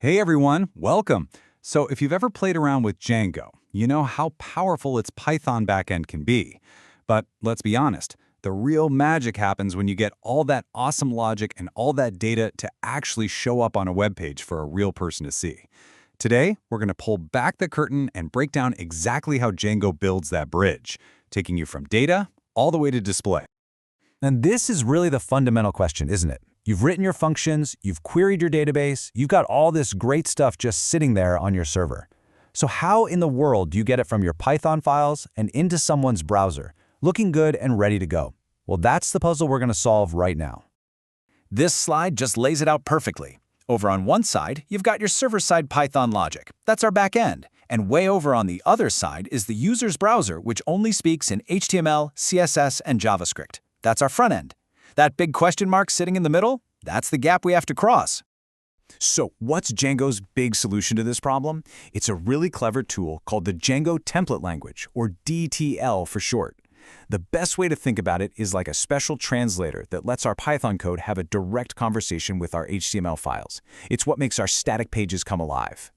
Hey everyone, welcome. So if you've ever played around with Django, you know how powerful its Python backend can be. But let's be honest, the real magic happens when you get all that awesome logic and all that data to actually show up on a web page for a real person to see. Today, we're going to pull back the curtain and break down exactly how Django builds that bridge, taking you from data all the way to display. And this is really the fundamental question, isn't it? You've written your functions, you've queried your database, you've got all this great stuff just sitting there on your server. So how in the world do you get it from your Python files and into someone's browser, looking good and ready to go? Well, that's the puzzle we're going to solve right now. This slide just lays it out perfectly. Over on one side, you've got your server-side Python logic. That's our back end. And way over on the other side is the user's browser, which only speaks in HTML, CSS, and JavaScript. That's our front end. That big question mark sitting in the middle, that's the gap we have to cross. So what's Django's big solution to this problem? It's a really clever tool called the Django Template Language, or DTL for short. The best way to think about it is like a special translator that lets our Python code have a direct conversation with our HTML files. It's what makes our static pages come alive.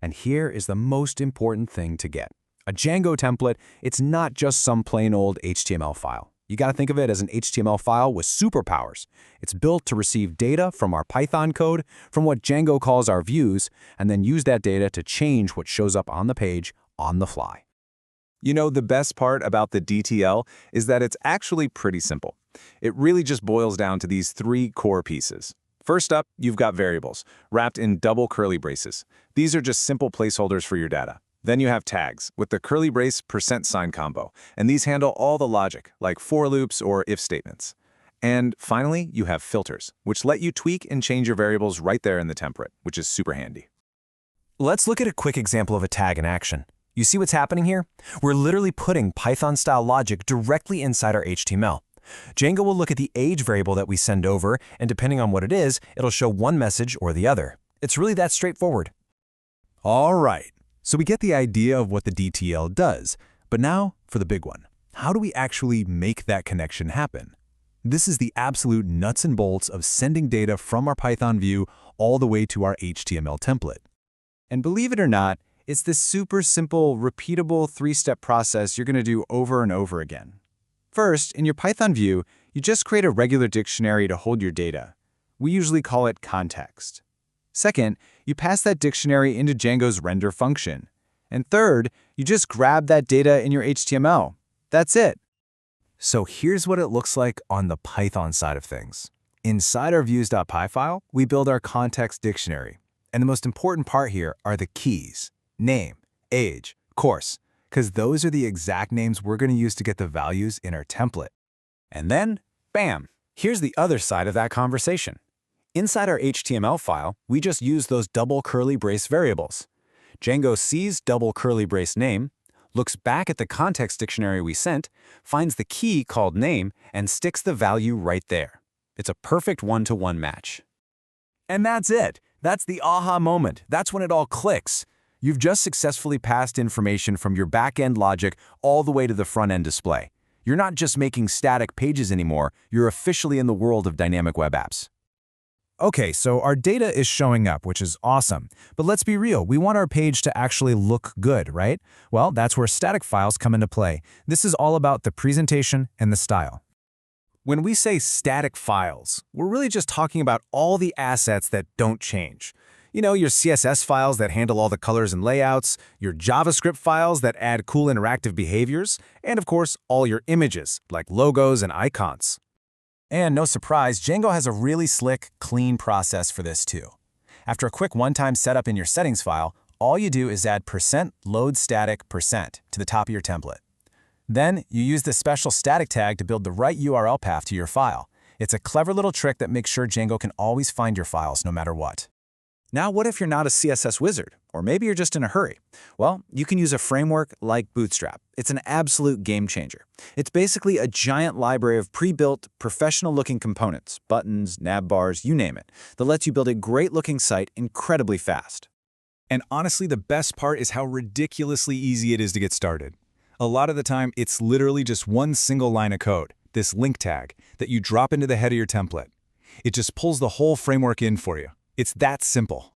And here is the most important thing to get. A Django template, it's not just some plain old HTML file. You got to think of it as an HTML file with superpowers. It's built to receive data from our Python code, from what Django calls our views, and then use that data to change what shows up on the page on the fly. You know, the best part about the DTL is that it's actually pretty simple. It really just boils down to these three core pieces. First up, you've got variables, wrapped in double curly braces. These are just simple placeholders for your data. Then you have tags, with the curly brace %sign combo, and these handle all the logic, like for loops or if statements. And finally, you have filters, which let you tweak and change your variables right there in the template, which is super handy. Let's look at a quick example of a tag in action. You see what's happening here? We're literally putting Python-style logic directly inside our HTML. Django will look at the age variable that we send over, and depending on what it is, it'll show one message or the other. It's really that straightforward. All right. So we get the idea of what the DTL does, but now for the big one. How do we actually make that connection happen? This is the absolute nuts and bolts of sending data from our Python view all the way to our HTML template. And believe it or not, it's this super simple, repeatable three-step process you're going to do over and over again. First, in your Python view, you just create a regular dictionary to hold your data. We usually call it context. Second, you pass that dictionary into Django's render function. And third, you just grab that data in your HTML. That's it. So here's what it looks like on the Python side of things. Inside our views.py file, we build our context dictionary. And the most important part here are the keys: name, age, course, because those are the exact names we're going to use to get the values in our template. And then, bam, here's the other side of that conversation. Inside our HTML file, we just use those double curly brace variables. Django sees double curly brace name, looks back at the context dictionary we sent, finds the key called name, and sticks the value right there. It's a perfect one-to-one match. And that's it. That's the aha moment. That's when it all clicks. You've just successfully passed information from your back-end logic all the way to the front-end display. You're not just making static pages anymore, you're officially in the world of dynamic web apps. Okay, so our data is showing up, which is awesome. But let's be real, we want our page to actually look good, right? Well, that's where static files come into play. This is all about the presentation and the style. When we say static files, we're really just talking about all the assets that don't change. You know, your CSS files that handle all the colors and layouts, your JavaScript files that add cool interactive behaviors, and of course, all your images, like logos and icons. And no surprise, Django has a really slick, clean process for this too. After a quick one-time setup in your settings file, all you do is add %loadStatic% to the top of your template. Then, you use this special static tag to build the right URL path to your file. It's a clever little trick that makes sure Django can always find your files no matter what. Now, what if you're not a CSS wizard? Or maybe you're just in a hurry? Well, you can use a framework like Bootstrap. It's an absolute game changer. It's basically a giant library of pre-built, professional-looking components, buttons, nav bars, you name it, that lets you build a great-looking site incredibly fast. And honestly, the best part is how ridiculously easy it is to get started. A lot of the time, it's literally just one single line of code, this link tag, that you drop into the head of your template. It just pulls the whole framework in for you. It's that simple.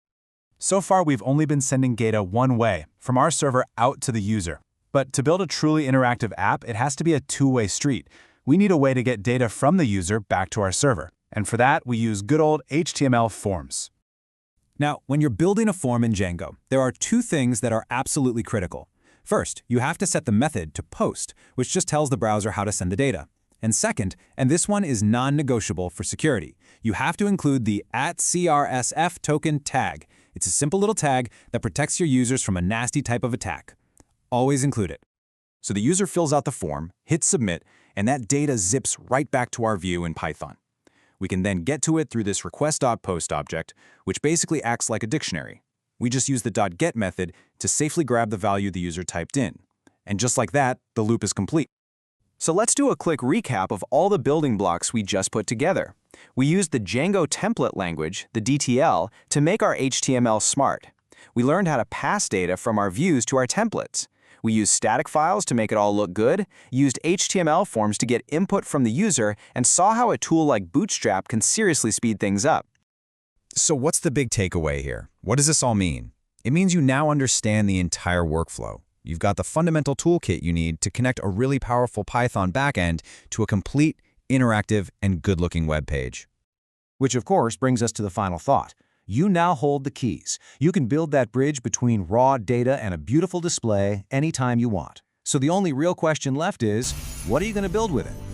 So far, we've only been sending data one way, from our server out to the user. But to build a truly interactive app, it has to be a two-way street. We need a way to get data from the user back to our server. And for that, we use good old HTML forms. Now, when you're building a form in Django, there are two things that are absolutely critical. First, you have to set the method to post, which just tells the browser how to send the data. And second, and this one is non-negotiable for security, you have to include the @CRSF token tag. It's a simple little tag that protects your users from a nasty type of attack. Always include it. So the user fills out the form, hits submit, and that data zips right back to our view in Python. We can then get to it through this request.post object, which basically acts like a dictionary. We just use the .get method to safely grab the value the user typed in. And just like that, the loop is complete. So let's do a quick recap of all the building blocks we just put together. We used the Django Template Language, the DTL, to make our HTML smart. We learned how to pass data from our views to our templates. We used static files to make it all look good, used HTML forms to get input from the user, and saw how a tool like Bootstrap can seriously speed things up. So what's the big takeaway here? What does this all mean? It means you now understand the entire workflow. You've got the fundamental toolkit you need to connect a really powerful Python backend to a complete, interactive, and good-looking web page. Which of course brings us to the final thought. You now hold the keys. You can build that bridge between raw data and a beautiful display anytime you want. So the only real question left is, what are you going to build with it?